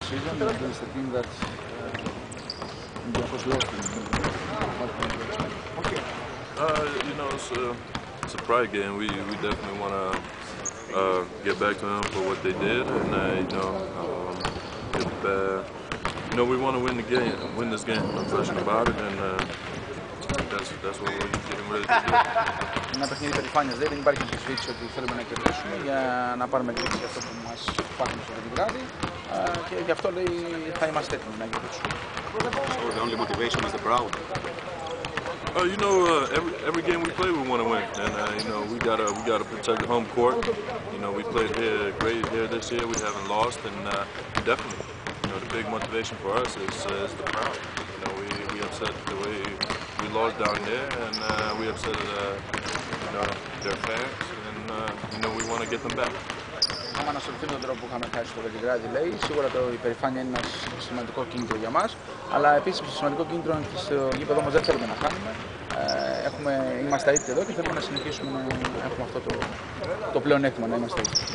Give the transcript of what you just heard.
season against a team that was lost in you know, it's a pride game. We definitely want to get back to them for what they did, and we want to win this game. No question about it, and that's what we're getting ready to do. Ένα παιχνίδι περηφάνειας, δεν υπάρχει αμφισβήτηση ότι θέλουμε να κερδίσουμε για να πάρουμε λύση για αυτό που μας φάγαμε στο Βελιγράδι και γι' αυτό λέει θα είμαστε έτοιμοι να κερδίσουμε. So the only motivation is the crowd. Every game we play, we want to win, and we gotta protect the home court. We played here great here this year. We haven't lost, and definitely, the big motivation for us is the crowd. We upset the way we lost down there, and we upset their fans, and we want to get them back. Άμα ανασωθεί τον τρόπο που είχαμε χάσει στο Βελιγράδι, λέει, σίγουρα η περηφάνεια είναι ένα σημαντικό κίνητρο για μας, αλλά επίσης σημαντικό κίνητρο είναι ότι στο γήπεδο μας δεν θέλουμε να χάνουμε. Είμαστε έτοιμοι εδώ και θέλουμε να συνεχίσουμε να έχουμε αυτό το πλεονέκτημα, να είμαστε έτοιμοι.